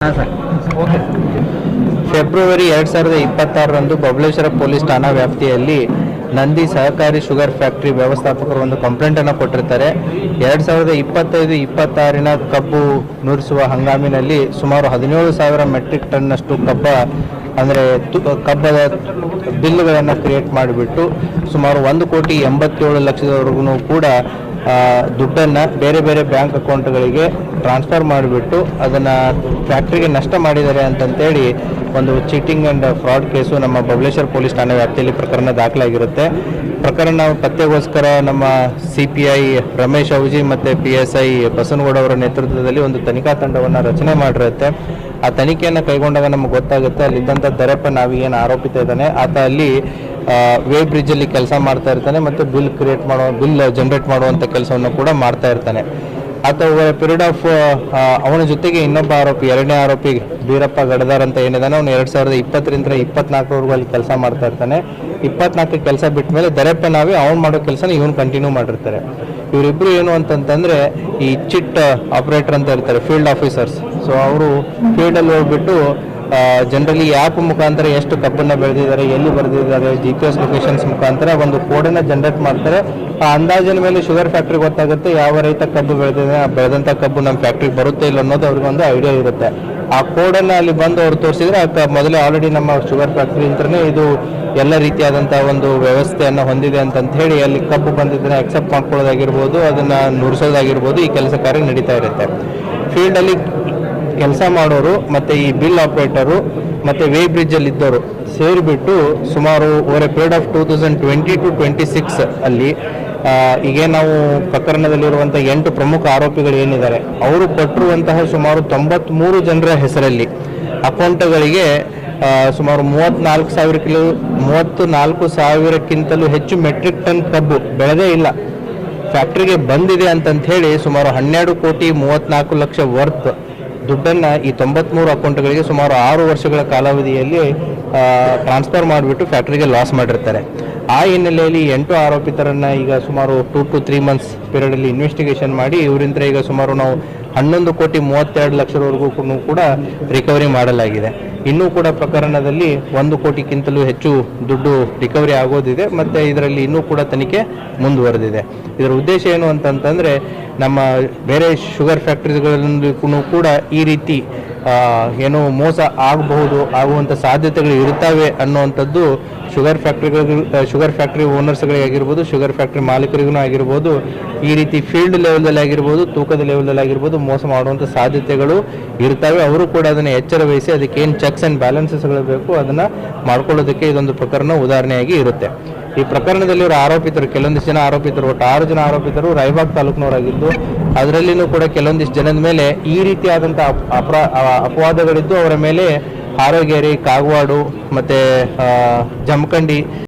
ಹಾಂ sir. Okay. February 2026ರಂದು Babaleshwar police ಠಾಣಾ ವ್ಯಾಪ್ತಿಯಲ್ಲಿ ನಂದಿ ಸಹಕಾರಿ ಶುಗರ್ ಫ್ಯಾಕ್ಟರಿ ವ್ಯವಸ್ಥಾಪಕರು ಒಂದು ಕಂಪ್ಲೇಂಟನ್ನು ಕೊಟ್ಟಿರ್ತಾರೆ. 2025-26ನ ಕಬ್ಬು ನುರಿಸುವ ಹಂಗಾಮಿನಲ್ಲಿ ಸುಮಾರು 17,000 ಮೆಟ್ರಿಕ್ ಟನ್ನಷ್ಟು ಅಂದರೆ ಕಬ್ಬದ ಬಿಲ್ಗಳನ್ನು ಕ್ರಿಯೇಟ್ ಮಾಡಿಬಿಟ್ಟು ಸುಮಾರು 1,87,00,000ವರೆಗೂ ಕೂಡ ದುಡ್ಡನ್ನು ಬೇರೆ ಬೇರೆ ಬ್ಯಾಂಕ್ ಅಕೌಂಟ್ಗಳಿಗೆ ಟ್ರಾನ್ಸ್ಫರ್ ಮಾಡಿಬಿಟ್ಟು ಅದನ್ನು ಫ್ಯಾಕ್ಟ್ರಿಗೆ ನಷ್ಟ ಮಾಡಿದ್ದಾರೆ ಅಂತಂತೇಳಿ ಒಂದು ಚೀಟಿಂಗ್ ಆ್ಯಂಡ್ ಫ್ರಾಡ್ ಕೇಸು ನಮ್ಮ ಬಬಲೇಶ್ವರ ಪೊಲೀಸ್ ಠಾಣೆ ವ್ಯಾಪ್ತಿಯಲ್ಲಿ ಪ್ರಕರಣ ದಾಖಲಾಗಿರುತ್ತೆ. ಪ್ರಕರಣ ಪತ್ತೆಗೋಸ್ಕರ ನಮ್ಮ CPI ರಮೇಶ್ ಅವಜಿ ಮತ್ತು PSI ಬಸನಗೌಡ ಅವರ ನೇತೃತ್ವದಲ್ಲಿ ಒಂದು ತನಿಖಾ ತಂಡವನ್ನು ರಚನೆ ಮಾಡಿರುತ್ತೆ. ಆ ತನಿಖೆಯನ್ನು ಕೈಗೊಂಡಾಗ ನಮಗೆ ಗೊತ್ತಾಗುತ್ತೆ ಅಲ್ಲಿದ್ದಂಥ ದರಪ್ಪ ನಾವಿಗೇನು ಆರೋಪಿತ ಇದ್ದಾನೆ ಆತ ಅಲ್ಲಿ ವೇ ಬ್ರಿಡ್ಜಲ್ಲಿ ಕೆಲಸ ಮಾಡ್ತಾ ಇರ್ತಾನೆ ಮತ್ತು ಬಿಲ್ ಜನರೇಟ್ ಮಾಡುವಂಥ ಕೆಲಸವನ್ನು ಕೂಡ ಮಾಡ್ತಾ ಇರ್ತಾನೆ. ಆತ ಓವರ್ ಪೀರಿಯಡ್ ಆಫ್ ಅವನ ಜೊತೆಗೆ ಇನ್ನೊಬ್ಬ ಆರೋಪಿ, ಎರಡನೇ ಆರೋಪಿ ಬೀರಪ್ಪ ಗಡದಾರ್ ಅಂತ ಏನಿದಾನೆ, ಅವನು 2020ರಿಂದ 24ವರೆಗೂ ಅಲ್ಲಿ ಕೆಲಸ ಮಾಡ್ತಾ ಇರ್ತಾನೆ. 24 ಕೆಲಸ ಬಿಟ್ಟ ಮೇಲೆ ದರಪ್ಪ ನಾವೇ ಅವ್ನು ಮಾಡೋ ಕೆಲಸನ ಇವನು ಕಂಟಿನ್ಯೂ ಮಾಡಿರ್ತಾರೆ. ಇವರಿಬ್ಬರು ಏನು ಅಂತಂತಂದರೆ ಈ ಚಿಟ್ ಆಪರೇಟರ್ ಅಂತ ಇರ್ತಾರೆ, ಫೀಲ್ಡ್ ಆಫೀಸರ್ಸ್. ಸೊ ಅವರು ಫೀಲ್ಡಲ್ಲಿ ಹೋಗ್ಬಿಟ್ಟು ಜನರಲಿ ಆ್ಯಪ್ ಮುಖಾಂತರ ಎಷ್ಟು ಕಬ್ಬನ್ನು ಬೆಳೆದಿದ್ದಾರೆ, ಎಲ್ಲಿ ಬರೆದಿದ್ದಾರೆ, GPS ಲೊಕೇಶನ್ಸ್ ಮುಖಾಂತರ ಒಂದು ಕೋಡನ್ನು ಜನರೇಟ್ ಮಾಡ್ತಾರೆ. ಆ ಅಂದಾಜಿನ ಮೇಲೆ ಶುಗರ್ ಫ್ಯಾಕ್ಟ್ರಿ ಗೊತ್ತಾಗುತ್ತೆ ಯಾವ ರೈತ ಕಬ್ಬು ಬೆಳೆದಿದೆ, ಆ ಬೆಳೆದಂಥ ಕಬ್ಬು ನಮ್ಮ ಫ್ಯಾಕ್ಟ್ರಿಗೆ ಬರುತ್ತೆ ಇಲ್ಲ ಅನ್ನೋದು ಅವ್ರಿಗೊಂದು ಐಡಿಯಾ ಇರುತ್ತೆ. ಆ ಕೋಡನ್ನು ಅಲ್ಲಿ ಬಂದು ಅವ್ರು ತೋರಿಸಿದ್ರೆ ಮೊದಲೇ ಆಲ್ರೆಡಿ ನಮ್ಮ ಶುಗರ್ ಫ್ಯಾಕ್ಟ್ರಿ ಅಂತಲೇ ಇದು ಎಲ್ಲ ರೀತಿಯಾದಂಥ ಒಂದು ವ್ಯವಸ್ಥೆಯನ್ನು ಹೊಂದಿದೆ ಅಂತ ಹೇಳಿ ಅಲ್ಲಿ ಕಬ್ಬು ಬಂದಿದ್ದನ್ನು ಅಕ್ಸೆಪ್ಟ್ ಮಾಡ್ಕೊಳ್ಳೋದಾಗಿರ್ಬೋದು, ಅದನ್ನು ನುರಿಸೋದಾಗಿರ್ಬೋದು, ಈ ಕೆಲಸ ಕಾರ್ಯ ನಡೀತಾ ಇರುತ್ತೆ. ಫೀಲ್ಡಲ್ಲಿ ಕೆಲಸ ಮಾಡೋರು ಮತ್ತು ಈ ಬಿಲ್ ಆಪರೇಟರು ಮತ್ತು ವೇ ಬ್ರಿಡ್ಜಲ್ಲಿ ಇದ್ದವರು ಸೇರಿಬಿಟ್ಟು ಸುಮಾರು ಓವರ್ ಎ ಪೀರಿಯಡ್ ಆಫ್ 2020-26 ಅಲ್ಲಿ ಈಗ ನಾವು ಪ್ರಕರಣದಲ್ಲಿರುವಂಥ 8 ಪ್ರಮುಖ ಆರೋಪಿಗಳು ಏನಿದ್ದಾರೆ ಅವರು ಕೊಟ್ಟಿರುವಂತಹ ಸುಮಾರು 93 ಜನರ ಹೆಸರಲ್ಲಿ ಅಕೌಂಟ್ಗಳಿಗೆ ಸುಮಾರು 34,000ಕ್ಕಿಂತಲೂ ಹೆಚ್ಚು ಮೆಟ್ರಿಕ್ ಟನ್ ಕಬ್ಬು ಬೆಳೆದೇ ಇಲ್ಲ ಫ್ಯಾಕ್ಟ್ರಿಗೆ ಬಂದಿದೆ ಅಂತಂತ ಹೇಳಿ ಸುಮಾರು 12,34,00,000 ವರ್ತ್ ದುಡ್ಡನ್ನು ಈ 93 ಅಕೌಂಟ್ಗಳಿಗೆ ಸುಮಾರು 6 ವರ್ಷಗಳ ಕಾಲಾವಧಿಯಲ್ಲಿ ಟ್ರಾನ್ಸ್ಫರ್ ಮಾಡಿಬಿಟ್ಟು ಫ್ಯಾಕ್ಟ್ರಿಗೆ ಲಾಸ್ ಮಾಡಿರ್ತಾರೆ. ಆ ಹಿನ್ನೆಲೆಯಲ್ಲಿ 8 ಆರೋಪಿತರನ್ನು ಈಗ ಸುಮಾರು 2 to 3 months ಪೀರಿಯಡಲ್ಲಿ ಇನ್ವೆಸ್ಟಿಗೇಷನ್ ಮಾಡಿ ಇವರಿಂದ ಈಗ ಸುಮಾರು ನಾವು 11,32,00,000ವರೆಗೂ ಕೂಡ ರಿಕವರಿ ಮಾಡಲಾಗಿದೆ. ಇನ್ನೂ ಕೂಡ ಪ್ರಕರಣದಲ್ಲಿ 1 ಕೋಟಿಗಿಂತಲೂ ಹೆಚ್ಚು ದುಡ್ಡು ರಿಕವರಿ ಆಗೋದಿದೆ ಮತ್ತು ಇದರಲ್ಲಿ ಇನ್ನೂ ಕೂಡ ತನಿಖೆ ಮುಂದುವರೆದಿದೆ. ಇದರ ಉದ್ದೇಶ ಏನು ಅಂತಂತಂದರೆ ನಮ್ಮ ಬೇರೆ ಶುಗರ್ ಫ್ಯಾಕ್ಟ್ರಿಗಳಲ್ಲೂ ಕೂಡ ಈ ರೀತಿ ಏನೋ ಮೋಸ ಆಗುವಂಥ ಸಾಧ್ಯತೆಗಳು ಇರ್ತವೆ ಅನ್ನುವಂಥದ್ದು ಶುಗರ್ ಫ್ಯಾಕ್ಟ್ರಿ ಓನರ್ಸ್ಗಳಿಗಾಗಿರ್ಬೋದು, ಶುಗರ್ ಫ್ಯಾಕ್ಟ್ರಿ ಮಾಲೀಕರಿಗೂ ಆಗಿರ್ಬೋದು, ಈ ರೀತಿ ಫೀಲ್ಡ್ ಲೆವೆಲ್ದಲ್ಲಿ ಆಗಿರ್ಬೋದು, ತೂಕದ ಲೆವೆಲ್ದಲ್ಲಿ ಆಗಿರ್ಬೋದು ಮೋಸ ಮಾಡುವಂಥ ಸಾಧ್ಯತೆಗಳು ಇರ್ತವೆ. ಅವರು ಕೂಡ ಅದನ್ನು ಎಚ್ಚರ ವಹಿಸಿ ಅದಕ್ಕೆ ಏನು ಚೆಕ್ಸ್ ಆ್ಯಂಡ್ ಬ್ಯಾಲೆನ್ಸಸ್ಗಳು ಬೇಕು ಅದನ್ನು ಮಾಡ್ಕೊಳ್ಳೋದಕ್ಕೆ ಇದೊಂದು ಪ್ರಕರಣ ಉದಾಹರಣೆಯಾಗಿ ಇರುತ್ತೆ. ಈ ಪ್ರಕರಣದಲ್ಲಿರೋ ಆರೋಪಿತರು ಕೆಲವೊಂದಿಷ್ಟು ಜನ ಆರೋಪಿತರು, ಒಟ್ಟು 6 ಜನ ಆರೋಪಿತರು ರಾಯಬಾಗ್ ತಾಲೂಕಿನವರಾಗಿದ್ದು ಅದರಲ್ಲಿನೂ ಕೂಡ ಕೆಲವೊಂದಿಷ್ಟು ಜನದ ಮೇಲೆ ಈ ರೀತಿಯಾದಂಥ ಅಪವಾದಗಳಿದ್ದು ಅವರ ಮೇಲೆ ಹಾರೋಗೇರಿ, ಕಾಗವಾಡು ಮತ್ತು ಜಮಖಂಡಿ